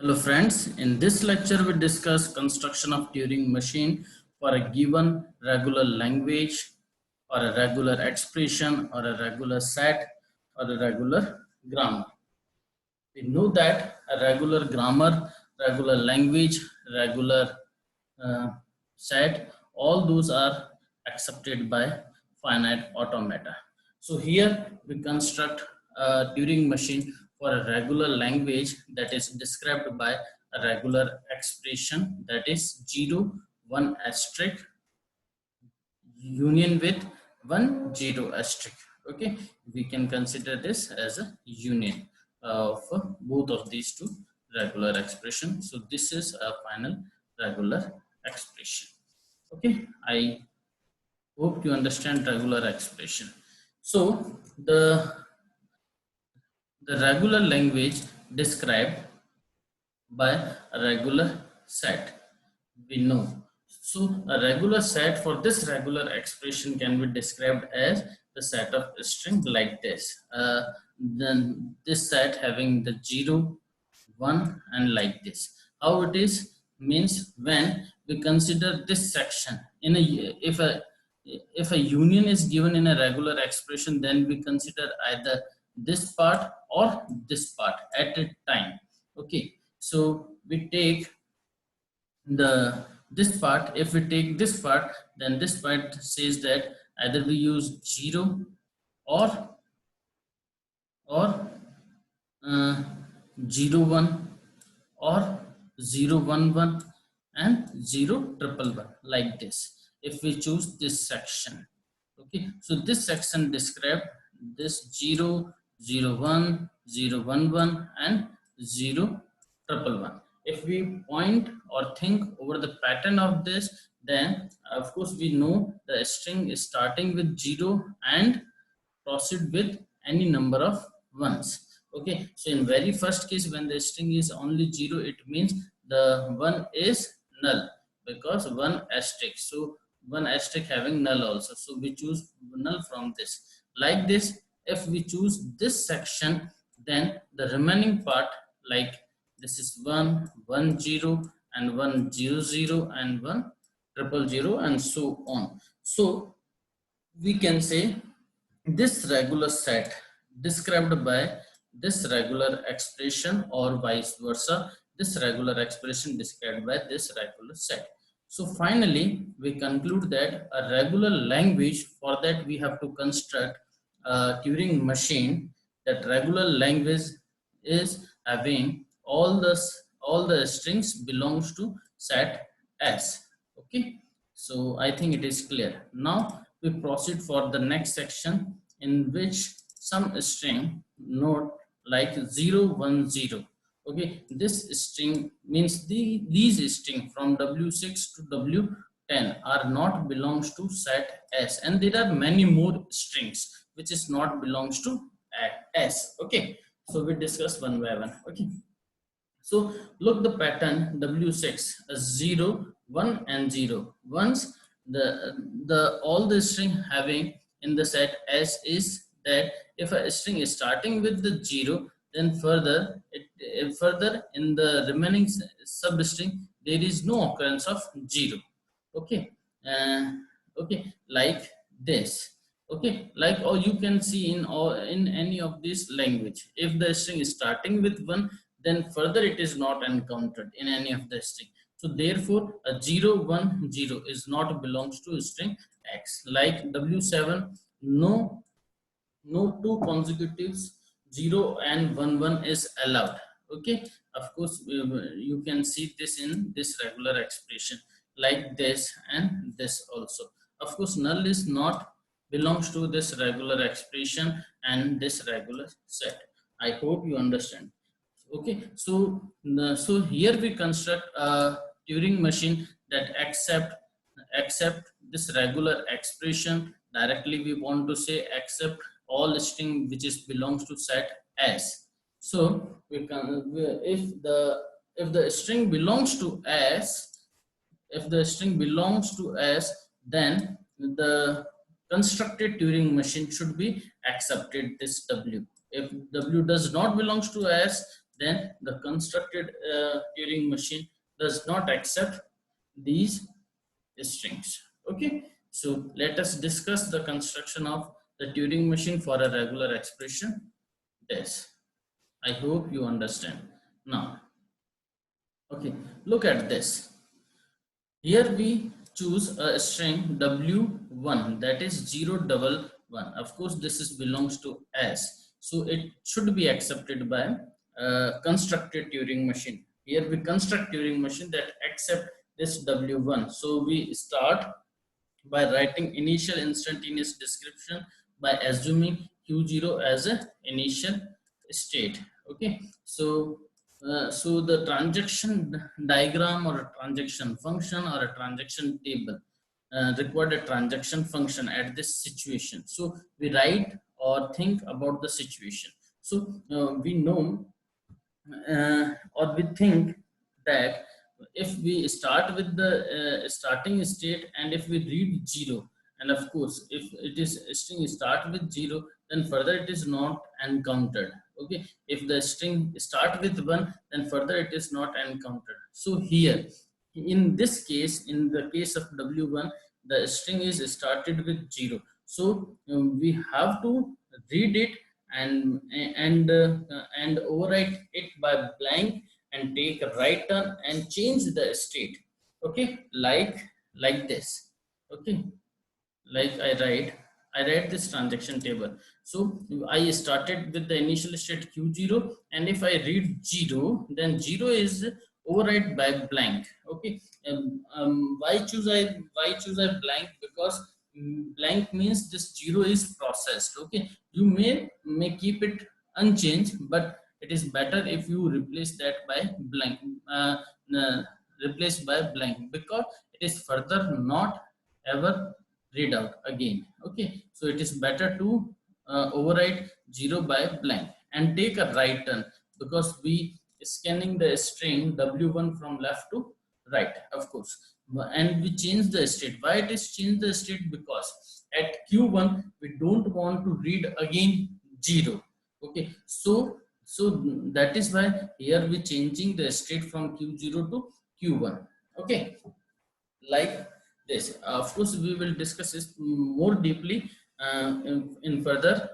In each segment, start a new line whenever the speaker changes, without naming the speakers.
Hello friends, in this lecture we discuss construction of Turing machine for a given regular language or a regular expression or a regular set or a regular grammar. We know that a regular grammar, regular language, regular uh, set, all those are accepted by finite automata. So here we construct a Turing machine for a regular language that is described by a regular expression, that is 0, 1 asterisk union with 1 0 asterisk. Okay, we can consider this as a union of both of these two regular expressions. So this is a final regular expression. Okay, I hope you understand regular expression. So the regular language described by a regular set, we know. So a regular set, for this regular expression can be described as the set of string like this. Then this set having the 0, 1 and like this. How it is means, when we consider this section in a, if a union is given in a regular expression, then we consider either this part or this part at a time. Okay, so we take the this part. If we take this part, then this part says that either we use 0 or or uh, 0 1 or 0 1 1 and 0 triple 1, like this, if we choose this section. Okay, so this section describe this 0 0 1 0 1 1 and 0 triple 1. If we point or think over the pattern of this, then of course we know the string is starting with 0 and proceed with any number of ones. Okay, so in very first case, when the string is only 0, it means the 1 is null, because 1 asterisk. So 1 asterisk having null also, so we choose null from this. Like this, if we choose this section, then the remaining part, like this is 1 1 0 and 1 0 0 and 1 triple 0 and so on. So we can say this regular set described by this regular expression, or vice versa, this regular expression described by this regular set. So finally we conclude that a regular language, for that we have to construct a Turing machine. That regular language is having all the strings belongs to set S. Okay, so I think it is clear. Now we proceed for the next section, in which some string note like 0 1 0. Okay, this string means these string from W6 to W10 are not belongs to set S, and there are many more strings which is not belongs to S. Okay, so we discuss one by one. Okay, so look the pattern W6, 0 1 and 0. Once the all the string having in the set S is that if a string is starting with the 0, then further in the remaining substring there is no occurrence of 0. Okay, uh, okay, like this. Okay, like, or you can see in any of this language, if the string is starting with 1, then further it is not encountered in any of the string. So therefore a 0 1 0 is not belongs to string X. Like W7, no two consecutives 0 and 1 1 is allowed. Okay, of course you can see this in this regular expression, like this and this also. Of course null is not belongs to this regular expression and this regular set. I hope you understand. Okay, so so here we construct a Turing machine that accept this regular expression. Directly we want to say accept all string which is belongs to set S. So we can, if the string belongs to S, if the string belongs to S, then the constructed Turing machine should be accepted this W. If W does not belongs to S, then the constructed Turing machine does not accept these strings. Okay, so let us discuss the construction of the Turing machine for a regular expression. This, I hope you understand. Now, okay, look at this. Here we choose a string w1, that is 011. Of course, this is belongs to S, so it should be accepted by constructed Turing machine. Here we construct Turing machine that accept this w1. So we start by writing initial instantaneous description by assuming q0 as a initial state. Okay, so the transaction diagram or a transaction function or a transaction table required a transaction function at this situation. So we write or think about the situation. So we know or we think that if we start with the starting state, and if we read 0, and of course if it is string start with 0, then further it is not encountered. Okay, if the string start with 1, then further it is not encountered. So here in this case, in the case of w1, the string is started with 0. So we have to read it and and overwrite it by blank and take a right turn and change the state. Okay, like this. Okay, like I write this transaction table. So I started with the initial state q0, and if I read 0, then 0 is override by blank. Okay, why choose I blank? Because blank means this 0 is processed. Okay, you may keep it unchanged, but it is better if you replace that by blank, uh, uh, replaced by blank, because it is further not ever read out again. Okay, so it is better to override 0 by blank and take a right turn, because we scanning the string w1 from left to right, of course. And we change the state. Why it is change the state? Because at q1 we don't want to read again 0. Okay, so that is why here we changing the state from q0 to q1. Okay, like this. Of course, we will discuss this more deeply in further.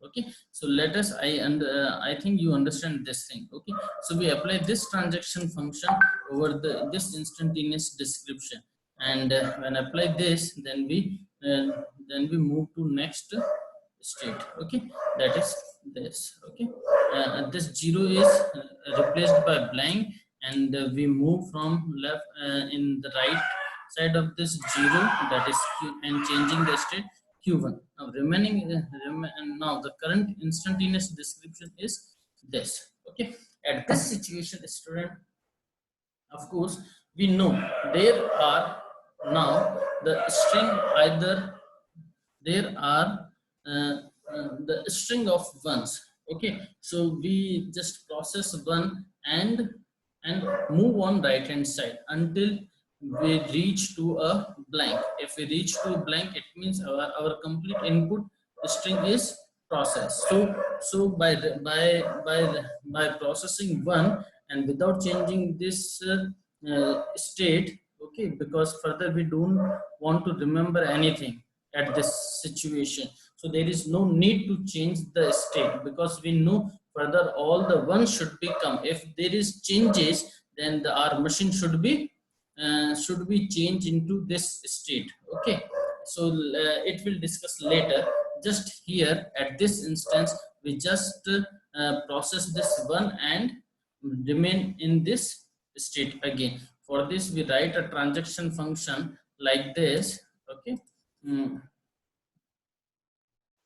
Okay, so let us, I think you understand this thing. Okay, so we apply this transaction function over this instantaneous description, and when apply this, then we move to next state. Okay, that is this. Okay, this 0 is replaced by blank, and we move from left in the right side of this 0, that is q, and changing the state q1. Now remaining now the current instantaneous description is this. Okay, at this situation, student, of course, we know there are now the string either there are the string of ones. Okay, so we just process one and move on right hand side until we reach to a blank. If we reach to a blank, it means our complete input string is processed. So by processing one and without changing this state. Okay, because further we don't want to remember anything at this situation, so there is no need to change the state, because we know further all the ones should become. If there is changes, then our machine should be changed into this state. Okay, so it will discuss later. Just here at this instance, we just process this one and remain in this state again. For this, we write a transaction function like this. Okay.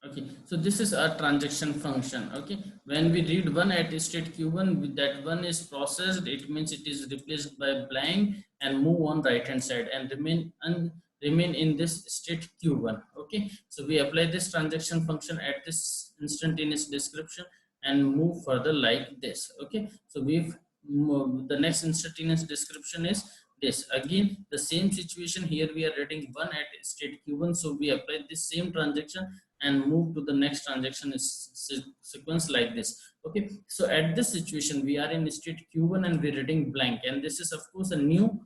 Okay, so this is a transaction function. Okay, when we read one at state q1, that one is processed. It means it is replaced by blank and move on right hand side and remain in this state q1. Okay, so we apply this transaction function at this instantaneous description and move further like this. Okay, so we've the next instantaneous description is this. Again, the same situation here. We are reading one at state q1, so we apply this same transaction and move to the next transaction sequence like this. Okay, so at this situation we are in state q1 and we're reading blank, and this is of course a new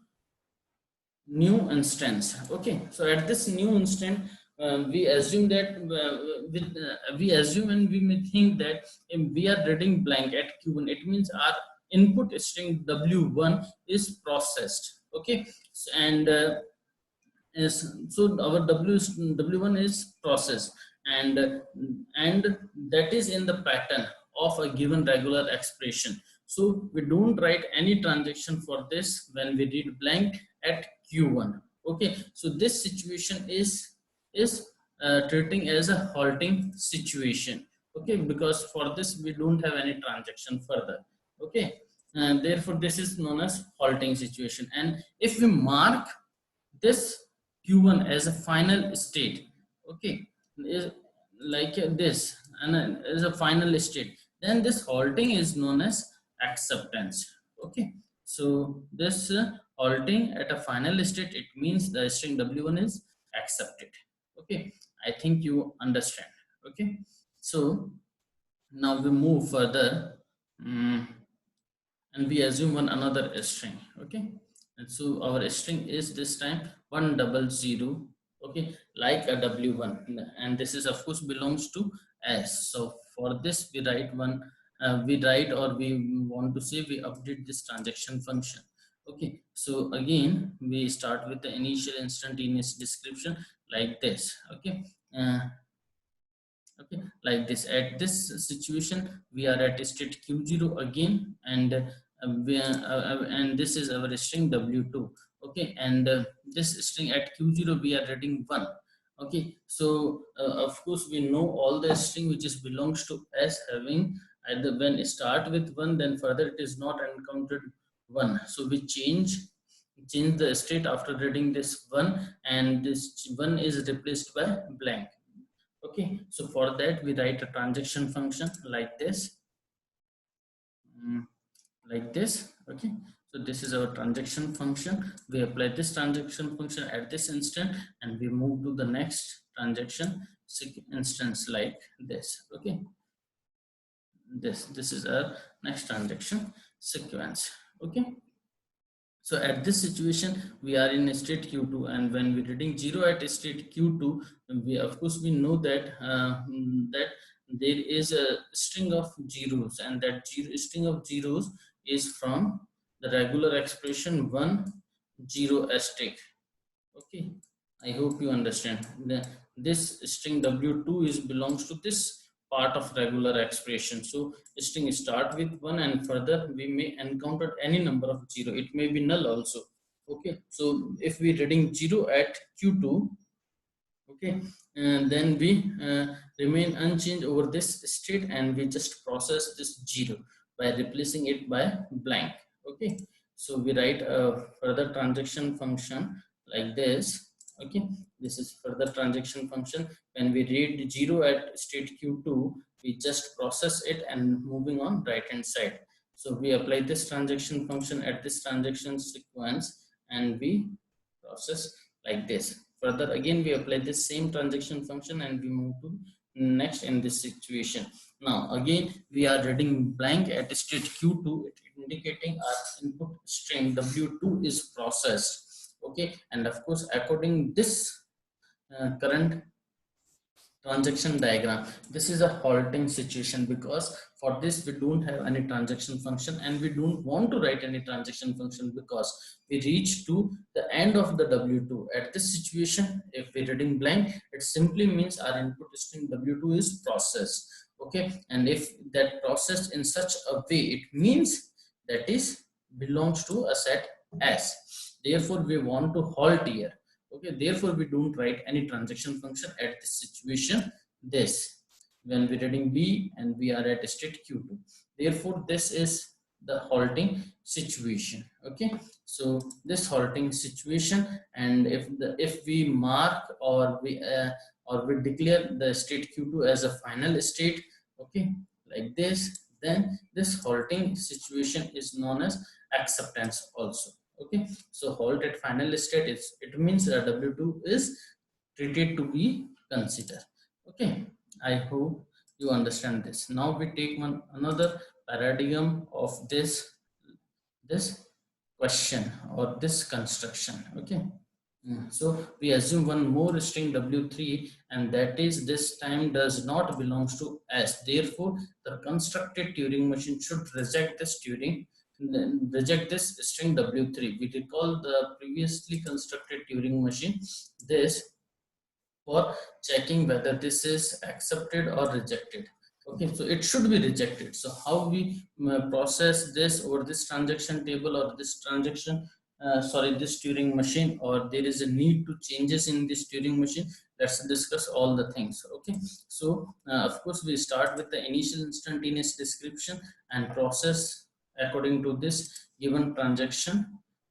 instance. Okay, so at this new instance we assume that we assume and we may think that we are reading blank at q1, it means our input string w1 is processed. Okay, and is so our w1 is processed, and and that is in the pattern of a given regular expression. So we don't write any transaction for this when we read blank at q1. Okay, so this situation is treating as a halting situation. Okay, because for this we don't have any transaction further. Okay, and therefore this is known as halting situation. And if we mark this q1 as a final state, okay, is like this, and is a final state, then this halting is known as acceptance. Okay, so this halting at a final state, it means the string w1 is accepted. Okay, I think you understand. Okay, so now we move further. Mm, and we assume one another string. Okay, and so our string is this time 100. Okay, like a w1, and this is of course belongs to s. So for this we write one, we write, or we want to say we update this transaction function. Okay, so again we start with the initial instantaneous description like this. Okay, okay, like this. At this situation we are at state q0 again, and and this is our string w2. Okay, and this string at q0 we are reading 1. Okay, so of course we know all the string which is belongs to s having either when start with 1, then further it is not encountered 1, so we change the state after reading this 1, and this 1 is replaced by blank. Okay, so for that we write a transaction function like this. Mm, like this. Okay, so this is our transaction function. We apply this transaction function at this instant, and we move to the next transaction instance like this. Okay, this is our next transaction sequence. Okay, so at this situation, we are in state Q2, and when we're reading 0 at state Q2, we of course we know that that there is a string of zeros, and that string of zeros is from the regular expression 1 0 asterisk. Okay, I hope you understand. This string w2 is belongs to this part of regular expression. So string start with 1, and further we may encounter any number of 0. It may be null also. Okay, so if we reading 0 at q2, okay, and then we remain unchanged over this state, and we just process this 0 by replacing it by blank. Okay, so we write a further transaction function like this. Okay, this is further transaction function. When we read 0 at state q2, we just process it and moving on right hand side. So we apply this transaction function at this transaction sequence, and we process like this. Further again we apply this same transaction function, and we move to next in this situation. Now again we are reading blank at state q2, it indicating our input string w2 is processed. Okay, and of course according this current transaction diagram, this is a halting situation, because for this we don't have any transaction function, and we don't want to write any transaction function because we reach to the end of the w2. At this situation, if we're reading blank, it simply means our input string w2 is processed. Okay, and if that processed in such a way, it means that is belongs to a set s. Therefore we want to halt here. Okay, therefore we don't write any transaction function at this situation. This, when we're reading b and we are at state q2, therefore this is the halting situation. Okay, so this halting situation, and if we mark or we declare the state q2 as a final state, okay, like this, then this halting situation is known as acceptance also. Okay, so halt at final state is, it means w2 is treated to be considered. Okay, I hope you understand this. Now we take one another paradigm of this question or this construction. Okay. So we assume one more string W3, and that is this time does not belongs to S. Therefore, the constructed Turing machine should reject this string W3. We recall the previously constructed Turing machine. This for checking whether this is accepted or rejected. Okay, so it should be rejected. So how we process this over this transaction table or this transaction, sorry, this Turing machine, or there is a need to changes in this Turing machine. Let's discuss all the things. Okay, so of course we start with the initial instantaneous description and process according to this given transaction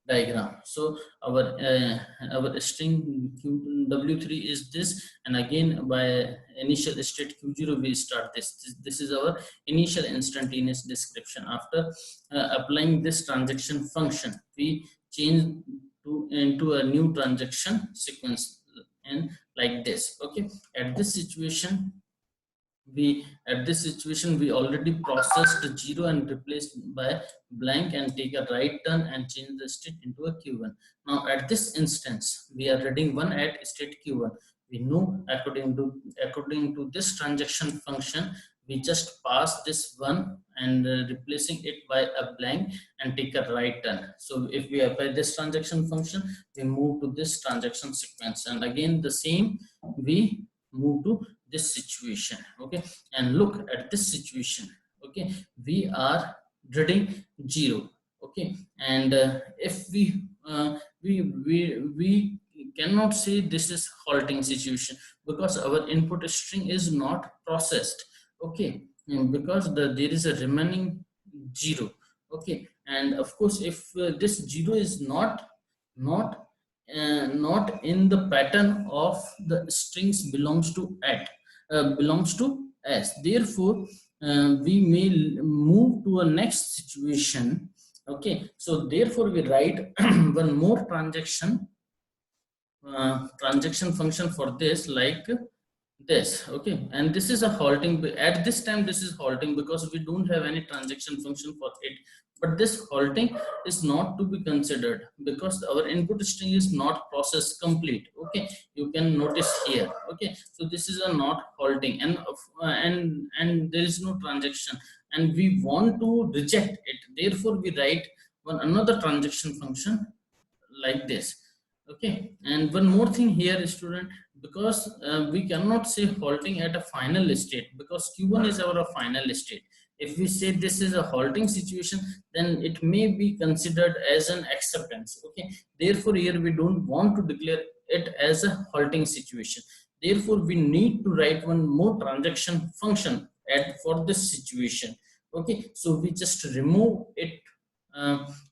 diagram. So our string W3 is this, and again by initial state Q0 we start this is our initial instantaneous description. After applying this transaction function, we change into a new transaction sequence, and like this. Okay, at this situation we already processed 0 and replaced by blank, and take a right turn and change the state into a q1. Now at this instance we are reading 1 at state q1. We know according to this transaction function, we just pass this 1 and replacing it by a blank and take a right turn. So if we apply this transaction function, we move to this transaction sequence, and again the same, we move to this situation. Okay, and look at this situation. Okay, we are reading 0. Okay, and if we cannot say this is halting situation, because our input string is not processed. Okay, because there is a remaining 0. Okay, and of course if this 0 is not not in the pattern of the strings belongs to belongs to S. Therefore, we may move to a next situation. Okay, so therefore we write one more transaction function for this, like this. Okay, and this is a halting. At this time this is halting because we don't have any transaction function for it, but this halting is not to be considered because our input string is not processed complete. Okay, you can notice here. Okay, so this is a not halting, and there is no transaction, and we want to reject it. Therefore we write one another transaction function like this. Okay, and one more thing here, student, because we cannot say halting at a final state, because q1 is our final state. If we say this is a halting situation, then it may be considered as an acceptance. Okay, therefore here we don't want to declare it as a halting situation. Therefore we need to write one more transaction function for this situation. Okay, so we just remove it,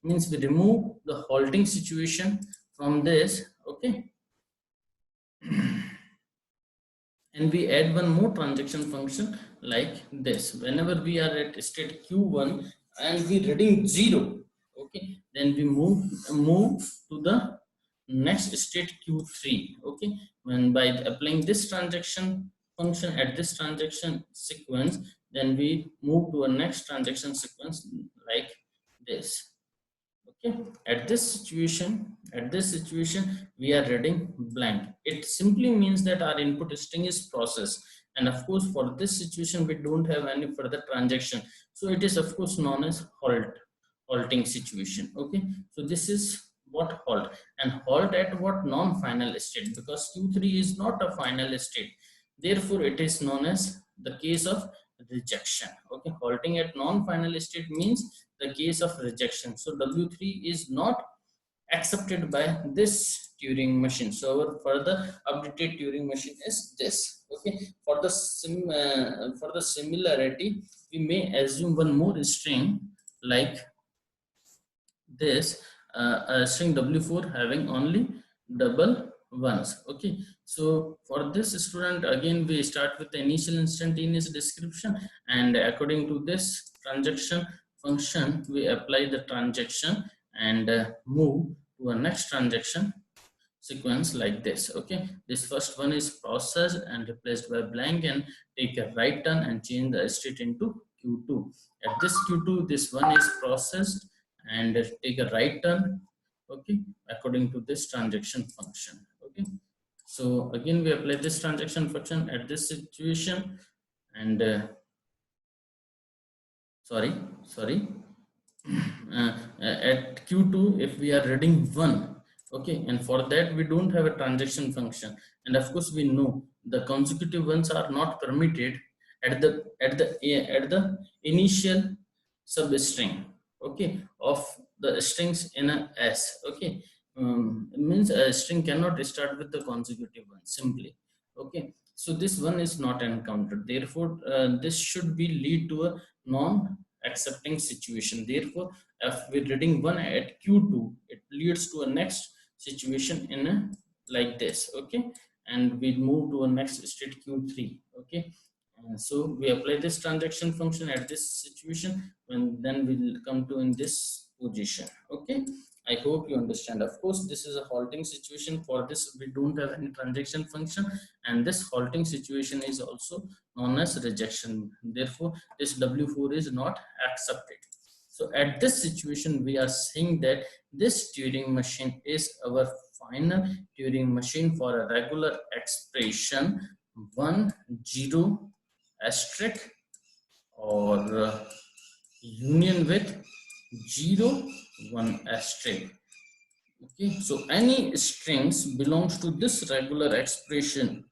means we remove the halting situation from this. Okay, and we add one more transaction function like this. Whenever we are at state q1 and we reading 0, okay, then we move to the next state q3. Okay, when by applying this transaction function at this transaction sequence, then we move to a next transaction sequence like this. Okay, at this situation we are reading blank. It simply means that our input string is processed, and of course for this situation we don't have any further transaction, so it is of course known as halting situation. Okay, so this is what halt, and halt at what non-final state, because q3 is not a final state. Therefore it is known as the case of rejection. Okay, halting at non-final state means the case of rejection. So W3 is not accepted by this Turing machine. So our further updated Turing machine is this. Okay, for the similarity, we may assume one more string like this, string w4 having only double ones. Okay, so for this student, again we start with the initial instantaneous description, and according to this transaction function we apply the transaction and move to a next transaction sequence like this. Okay, this first one is processed and replaced by blank, and take a right turn and change the state into Q2. At this Q2, this one is processed and take a right turn, okay, according to this transaction function. Okay, so again we apply this transaction function at this situation, and sorry sorry at Q2, if we are reading 1, okay, and for that we don't have a transaction function, and of course we know the consecutive ones are not permitted at the initial substring, okay, of the strings in a S. Okay, it means a string cannot start with the consecutive one simply. Okay, so this one is not encountered, therefore this should be lead to a non accepting situation. Therefore, if we're reading 1 at Q2, it leads to a next situation in a, like this. Okay, and we move to a next state Q3. Okay, so we apply this transaction function at this situation, and then we'll come to in this position. Okay, I hope you understand. Of course, this is a halting situation. For this, we don't have any transaction function, and this halting situation is also known as rejection. Therefore, this W4 is not accepted. So at this situation, we are saying that this Turing machine is our final Turing machine for a regular expression 1 0 asterisk or union with 0 1 asterisk. Okay, so any strings belongs to this regular expression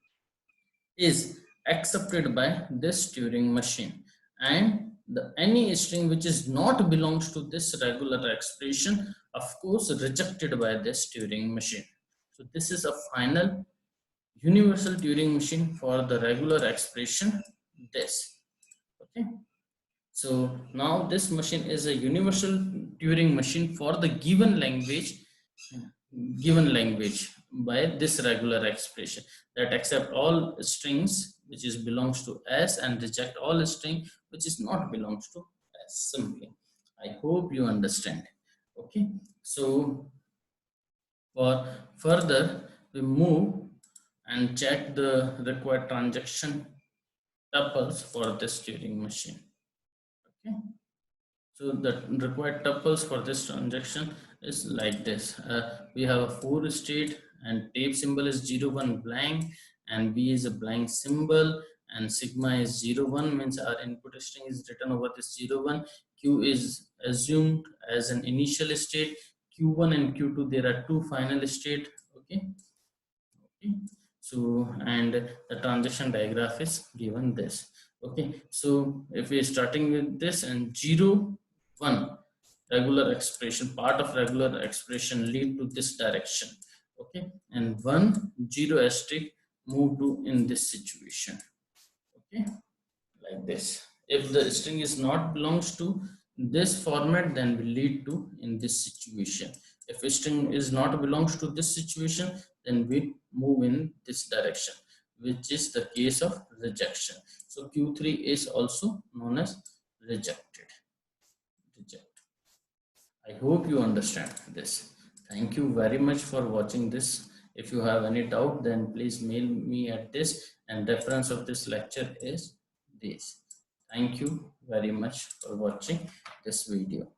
is accepted by this Turing machine, and any string which is not belongs to this regular expression, of course, rejected by this Turing machine. So this is a final universal Turing machine for the regular expression this. Okay, so now this machine is a universal Turing machine for the given language by this regular expression that accept all strings which is belongs to S and reject all string which is not belongs to S simply. I hope you understand. Okay, so for further we move and check the required transaction tuples for this Turing machine. Okay, so the required tuples for this transaction is like this. We have a 4 state, and tape symbol is 0 1 blank, and B is a blank symbol, and sigma is 0 1 means our input string is written over this 0 1. Q is assumed as an initial state. Q1 and Q2, there are two final state. Okay. Okay, so and the transaction diagram is given this. Okay, so if we're starting with this and 0 1 regular expression, part of regular expression lead to this direction. Okay, and 1 0 asterisk move to in this situation. Okay, like this. If the string is not belongs to this format, then will lead to in this situation. If a string is not belongs to this situation, then we move in this direction, which is the case of rejection. So Q3 is also known as rejected. Reject. I hope you understand this. Thank you very much for watching this. If you have any doubt, then please mail me at this, and reference of this lecture is this. Thank you very much for watching this video.